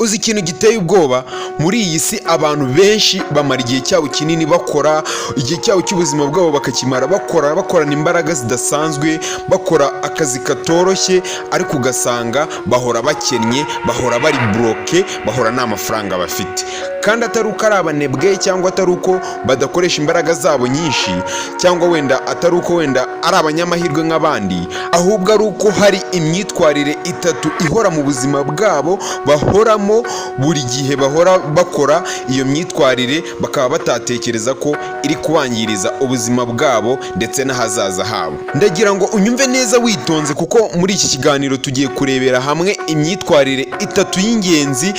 uzi ikintu giteye ubwoba muri iyi si abantu benshi bamara igihe cyabo kinini bakora, igihe cyabo cy'ubuzima bwabo bakakimara bakorana imbaraga zidasanzwe, bakora akazi katoroshye, ariko ugasanga bahora bakennye, bahora bari bloke, bahora nta mafaranga bafite. Kandi atari uko ari abanebwe cyangwa atari uko badakoresha imbaraga zabo nyinshi, cyangwa wenda atari uko wenda ari abanyamahirwe nk'abandi, ahubwo ari uko hari imyitwarire itatu ihora mu buzima bwabo bahoramo buri gihe, bahora bakora iyo myitwarire bakaba batatekereza ko iri kubangiriza ubuzima bwabo ndetse n'ahazaza habo. Ndagira ngo unyumve neza witonze, kuko muri iki kiganiro tugiye kurebera hamwe imyitwarire itatu y'ingenzi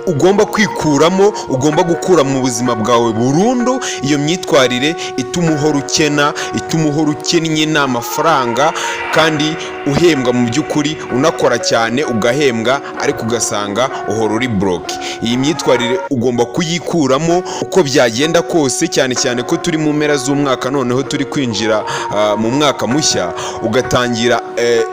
ugomba kwikuramo, ugomba gukura mu buzima bwawe burundu. Iyo myitwarire ituma uhora ukena, ituma uhora ukennye nta mafaranga, kandi uhembwa mu by'ukuri, unakora cyane ugahembwa, ariko ugasanga uhora uri broke. Iyi myitwarire ugomba kuyikuramo uko byagenda kose, cyane cyane ko turi mu mpera z'umwaka, noneho turi kwinjira mu mwaka mushya, ugatangira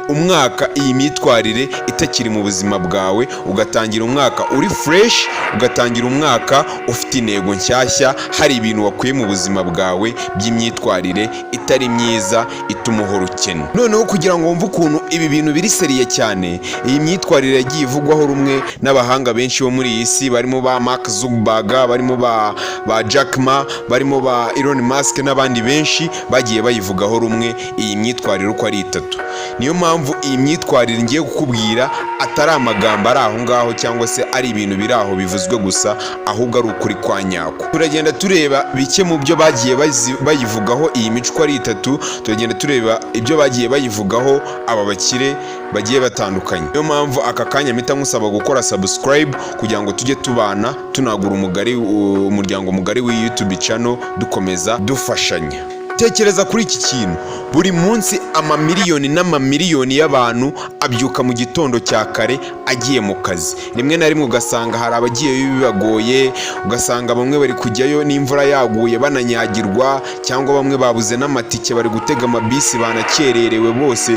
umwaka iyi myitwarire itakiri mu buzima bwawe, ugatangira umwaka uri fresh, ugatangira umwaka ufite intego nshyashya, hari ibintu wakuye mu buzima bwawe by'imyitwarire itari myiza ituma uhora ukena. Noneho kugira ngo wumve ukuntu ibi bintu biri seriye cyane, iyi myitwarire yagiye ivugwaho rumwe n'abahanga benshi bo muri iyi si, barimo ba Mark Zuckerberg, barimo ba Jack Ma, barimo ba Elon Musk n'abandi benshi bagiye bayivugaho rumwe iyi myitwarire uko ari itatu. Niyo mpamvu iyi myitwarire ngiye kukubwira atari amagambo ari aho ngaho cyangwa se ari ibintu biri aho bivuzwe gusa, ahubwo ari ukuri kwa nyako. Turagenda tureba bike mu byo bagiye bayivugaho iyi mico ari itatu, turagenda tureba ibyo bagiye bayivugaho aba bakire bagiye batandukanye. Niyo mpamvu aka kanya mpita nkusaba gukora subscribe kugira ngo tujye tubana tunagura umuryango mugari w'iyi YouTube channel, dukomeza dufashanya. Tekereza kuri iki kintu, buri munsi amamiliyoni n'amamiliyoni y'abantu abyuka mu gitondo cya kare agiye mu kazi. Rimwe na rimwe ugasanga hari abagiye bibagoye, ugasanga bamwe bari kujyayo n'imvura yaguye bananyagirwa, cyangwa bamwe babuze n'amatike bari gutega amabisi banakererewe, bose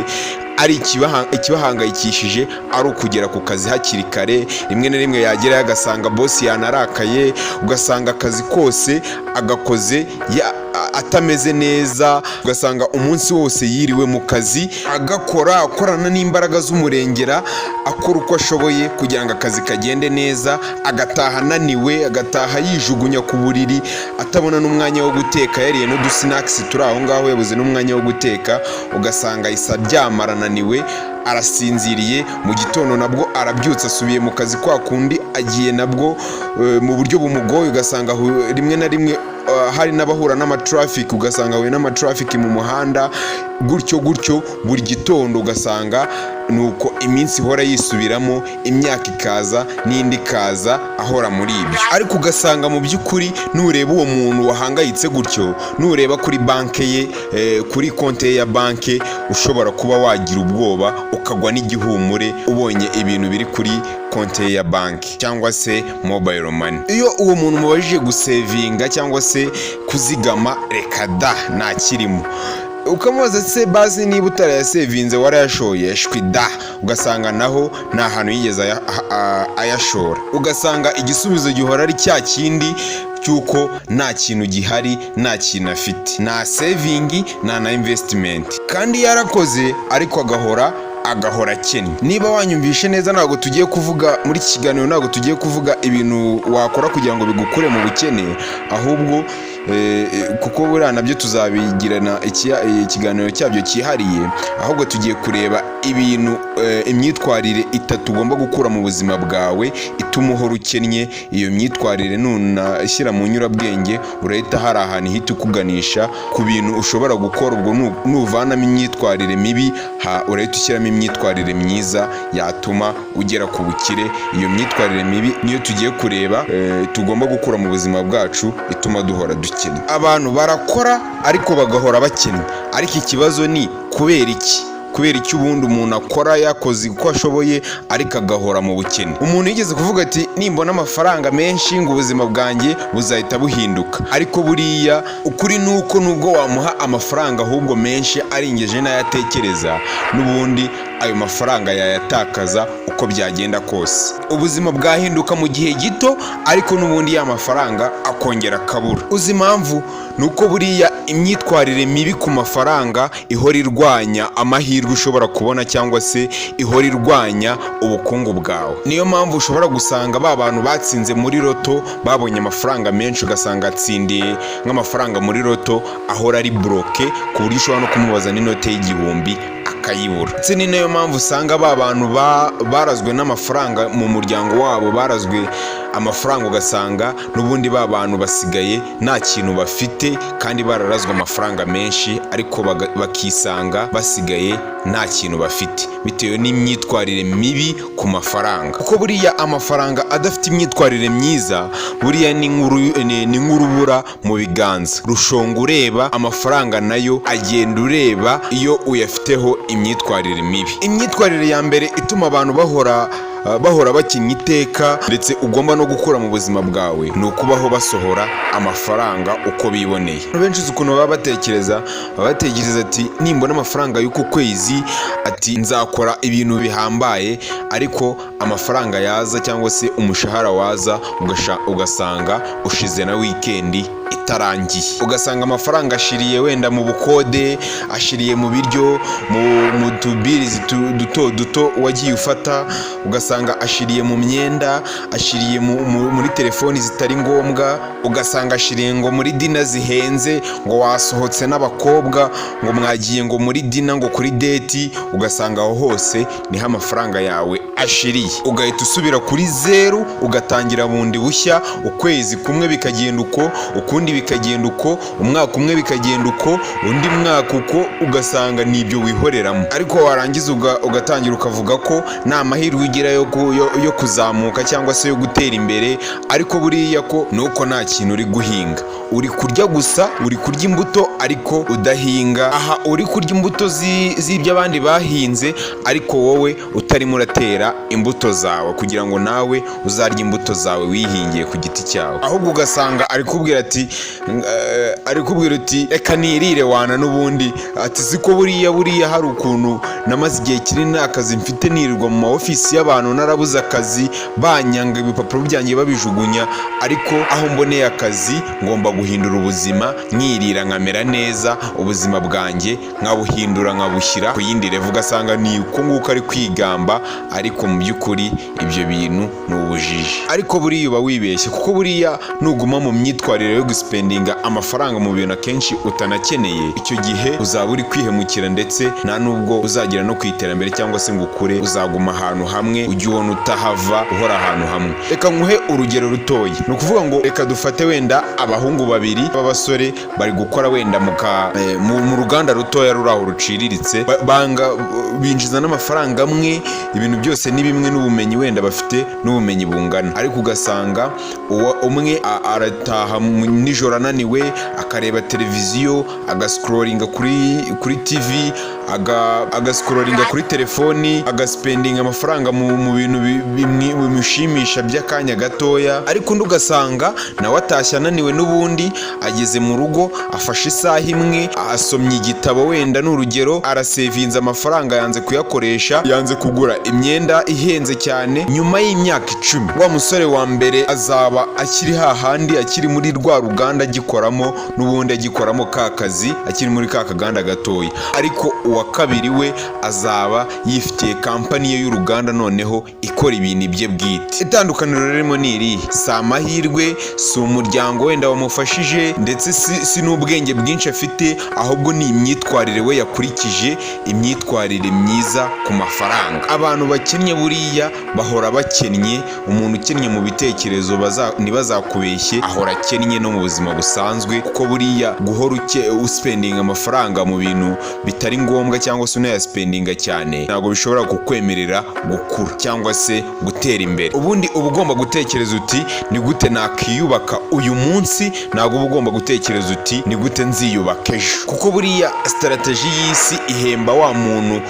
ari ikibahangayikishije ari ukugera ku kazi hakiri kare. Rimwe na rimwe yagerayo agasanga bosi yanarakaye, ugasanga akazi kose agakoze atameze neza, ugasanga umunsi wose yiriwe mu kazi akorana n'imbaraga z'umurengera, akora uko ashoboye kugira ngo akazi kagende neza, agataha ananiwe, agataha yijugunya ku buriri, atabona n'umwanya wo guteka, yariye n'udusinakisi turi aho ngaho, yabuze n'umwanya wo guteka, ugasanga ahise aryama arananiwe, arasinziriye. Mu gitondo nabwo arabyutse asubiye mu kazi kwa kundi agiye nabwo mu buryo bumugoye, ugasanga rimwe na rimwe hari n'abahura n'amatraffic, ugasanga ahuye n'amatraffic mu muhanda, gutyo buri gitondo ugasanga nuko iminsi ihora yisubiramo, imyaka ikaza n'indi ikaza ahora muri ibyo. Ariko ugasanga mu by'ukuri nureba uwo muntu wahangayitse gutyo, nureba kuri banke ye, kuri konti ye ya banke, ushobora kuba wagira ubwoba ukagwa n'igihumure ubonye ibintu biri kuri konti ye ya banki cyangwa se mobile money. Iyo uwo muntu mubajije gusevinga cyangwa se kuzigama, reka da nta kirimo, ukamubaza se bazi niba utarayasevinze warayashoye, shwida, ugasanga naho nta hantu yigeze ayashora. Ugasanga igisubizo gihora ari cya kindi cyuko nta kintu gihari, nta kintu afite, nta sevingi, nta na investment, kandi yarakoze ariko agahora akennye. Niba wanyumvishe neza, ntabwo tugiye kuvuga muri iki kiganiro, ntabwo tugiye kuvuga ibintu wakora kugira ngo bigukure mu bukene, ahubwo kuko buriya nabyo tuzabigirana ikiganiro cyabyo cyihariye, ahubwo tugiye kureba ibintu, imyitwarire itatu ugomba gukura mu buzima bwawe ituma uhora ukennye. Iyo myitwarire nunashyira mu nyurabwenge, urahita hari ahantu ihita ukuganisha ku bintu ushobora gukora. Ubwo nuvanamo imyitwarire mibi, urahita ushyiramo imyitwarire myiza yatuma ugera ku bukire. Iyo myitwarire mibi niyo tugiye kureba tugomba gukura mu buzima bwacu ituma duhora dukennye. Abantu barakora ariko bagahora bakennye, ariko ikibazo ni kubera iki ubundi umuntu akora yakoze uko ashoboye ariko agahora mu bukene. Umuntu yigeze kuvuga ati nimbona amafaranga menshi ngo ubuzima bwanjye buzahita buhinduka, ariko buriya ukuri nuko nubwo wamuha amafaranga ahubwo menshi arengeje n'ayatekereza, n'ubundi ayo mafaranga yayatakaza uko byagenda kose. Ubuzima bwahinduka mu gihe gito, ariko n'ubundi ya mafaranga akongera akabura. Uzi impamvu? Nuko buriya imyitwarire mibi ku mafaranga ihora irwanya amahirwe ushobora kubona, cyangwa se ihora irwanya ubukungu bwawe. Niyo mpamvu ushobora gusanga ba bantu batsinze muri loto babonye amafaranga menshi, ugasanga atsindiye nk'amafaranga muri loto ahora ari bloke, ku buryo ushobora no kumubaza n'inote y'igihumbi akayibura. Ndetse ni nayo mpamvu usanga ba bantu barazwe n'amafaranga mu muryango wabo, barazwe amafaranga, ugasanga n'ubundi ba bantu basigaye nta kintu bafite, kandi bararazwe amafaranga menshi, ariko bakisanga basigaye nta kintu bafite bitewe n'imyitwarire mibi ku mafaranga. Kuko buriya amafaranga adafite imyitwarire myiza, buriya ni nk'urubura mu biganza, rushonga ureba, amafaranga nayo agenda ureba iyo uyafiteho imyitwarire mibi. Imyitwarire ya mbere ituma abantu bahora bakinya iteka ndetse ugomba no gukura mu buzima bwawe, ni ukubaho basohora amafaranga uko biboneye. Benshi ukuntu baba batekereza ati nimbona amafaranga y'uku kwezi ati nzakora ibintu bihambaye, ariko amafaranga yaza cyangwa se umushahara waza ugasanga ushize na wikendi itarangiye, ugasanga amafaranga ashiriye wenda mu bukode, ashiriye mu biryo, mu tubirizi duto wagiye ufata, ugasanga ashiriye mu myenda, ashiriye muri telefoni zitari ngombwa, ugasanga ashiriye ngo muri dina zihenze, ngo wasohotse n'abakobwa, ngo mwagiye ngo muri dina, ngo kuri deti, ugasanga aho hose niho amafaranga yawe ashiriye. Ugahita usubira kuri zeru, ugatangira bundi bushya, ukwezi kumwe bikagenda uko, ukundi bikagenda uko, umwaka umwe bikagenda uko, undi mwaka uko, ugasanga nibyo wihoreramo. Ariko warangiza ugatangira ukavuga ko nta mahirwe ugira yo kuzamuka cyangwa se yo gutera imbere, ariko buriya ko nuko nta kintu uri guhinga, uri kurya gusa, uri kurya imbuto ariko udahinga. Aha uri kurya imbuto z'ibyo abandi bahinze, ariko wowe utarimo uratera imbuto zawe kugira ngo nawe uzarya imbuto zawe wihingiye ku giti cyawe. Ahubwo ugasanga ari kubwira uti reka nirire wana, n'ubundi ati siko buriya hari ukuntu namaze igihe kinini akazi mfite, nirirwa mu maofisi y'abantu, narabuze akazi, banyanga ibipapuro byanjye babijugunya, ariko aho mboneye akazi ngomba guhindura ubuzima, nkirira nkamera neza, ubuzima bwanjye nkabuhindura nkabushyira ku yindi revu. Ugasanga ni uko nguko ari kwigamba, ariko mu by'ukuri ibyo bintu ni ubujiji. Ariko buriya uba wibeshye, kuko buriya nuguma mu myitwarire yo guspendinga amafaranga mu bintu akenshi utanakeneye, icyo gihe uzaba uri kwihemukira, ndetse nta nubwo uzagera no ku iterambere cyangwa se ngo ukure, uzaguma ahantu hamwe, ujye ubona utahava, uhora ahantu hamwe. Reka nkuhe urugero rutoya, ni ukuvuga ngo reka dufate wenda abahungu babiri b'abasore bari gukora wenda mu ruganda rutoya ruri aho ruciriritse, binjiza n'amafaranga amwe, ibintu byose ni bimwe, n'ubumenyi wenda bafite n'ubumenyi bungana, ariko ugasanga umwe arataha nijoro ananiwe, akareba televiziyo, agascrollinga kuri TV, agascrollinga kuri telefoni, agaspendinga amafaranga mu bintu bimushimisha by'akanya gatoya, ariko undi ugasanga nawe atashye ananiwe, n'ubundi ageze mu rugo afashe isaha imwe, asomye igitabo wenda n'urugero, arasevinze amafaranga, yanze kuyakoresha, yanze kugura imyenda ihenze cyane. Nyuma y'imyaka 10 wa musore wa mbere azaba akiri hahandi, akiri muri rwa ruganda agikoramo, n'ubundi agikoramo ka kazi, akiri muri ka kaganda gatoya, ariko uwa kabiri we azaba yifitiye kampani ye y'uruganda, noneho ikora ibintu bye bwite. Itandukaniro ririmo ni irihe? Si amahirwe, si umuryango wenda wamufashije, ndetse si n'ubwenge bwinshi afite, ahubwo ni imyitwarire we yakurikije, imyitwarire myiza ku mafaranga. Abantu bakennye buriya bahora bakennye, umuntu ukennye mu bitekerezo ntibazakubeshye, ahora akennye no mu buzima busanzwe, kuko buriya guhora uspendinga amafaranga mu bintu bitari ngombwa cyangwa se unayaspendinga cyane, ntabwo bishobora kukwemerera gukura cyangwa se gutera imbere. Ubundi uba ugomba gutekereza uti ni gute nakiyubaka uyu munsi, ntabwo uba ugomba gutekereza uti ni gute nziyubaka ejo, kuko buriya strategy y'isi ihemba wa muntu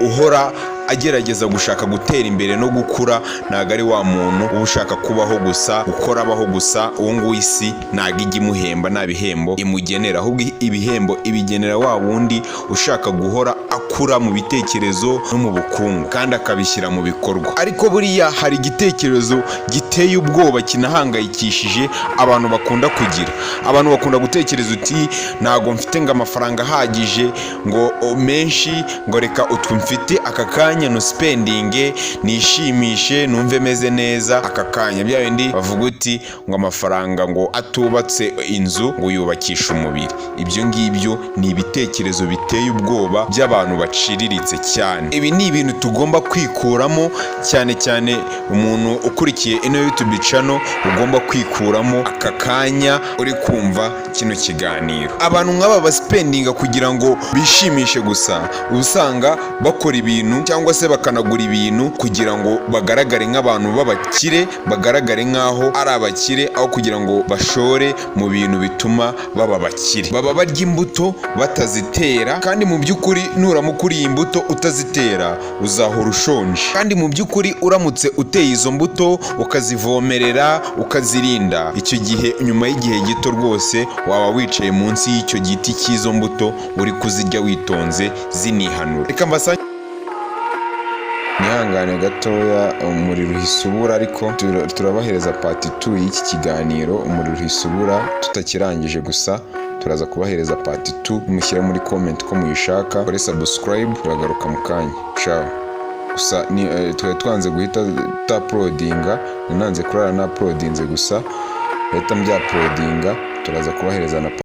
uhora agerageza gushaka gutera imbere no gukura, ntago ari wa muntu uba ushaka kubaho gusa, gukora abaho gusa. Uwo nguwo isi ntago ijya imuhemba, nta bihembo imugenera, ahubwo ibihembo ibigenera wa wundi ushaka guhora akura mu bitekerezo no mu bukungu kandi akabishyira mu bikorwa. Ariko buriya hari igitekerezo giteye ubwoba kinahangayikishije abantu bakunda kugira. Abantu bakunda gutekereza uti ntago mfite ngo amafaranga ahagije ngo menshi, ngo reka utwo mfite aka kanya no spending nishimishe numve meze neza aka kanya. Bya bindi bavuga uti ngo amafaranga ngo atubatse inzu ngo yubakisha umubiri. Ibyo ngibyo ni ibitekerezo biteye ubwoba by'abantu baciriritse cyane. Ibi ni ibintu tugomba kwikuramo, cyane cyane umuntu ukurikiye ino YouTube channel ugomba kwikuramo aka kanya uri kumva kino kiganiro. Abantu nk'aba baspendinga kugira ngo bishimishe gusa, usanga bakora ibintu cyangwa se bakanagura ibintu kugira ngo bagaragare nk'abantu b'abakire, bagaragare nk'aho ari abakire, aho kugira ngo bashore mu bintu bituma baba bakire. Baba barya imbuto batazitera, kandi mu by'ukuri nuramuka uriye imbuto utazitera uzahora ushonje. Kandi mu by'ukuri uramutse uteye izo mbuto ukazivomerera ukazirinda, icyo gihe nyuma y'igihe gito rwose waba wicaye munsi y'icyo giti cy'izo mbuto uri kuzirya witonze zinihanura. Reka mbasanye nihangane gatoya, umuriro uhise ubura, ariko turabahereza part 2 y'iki kiganiro. Umuriro uhise ubura tutakirangije, gusa turaza kubahereza part 2. mushyira muri comment ko muyishaka, kore subscribe, turagaruka mu kanya. Ciao. Gusa twari twanze guhita uploadinga, nanze kurara na uploadinze, gusa leta mbya uploadinga, turaza kubahereza na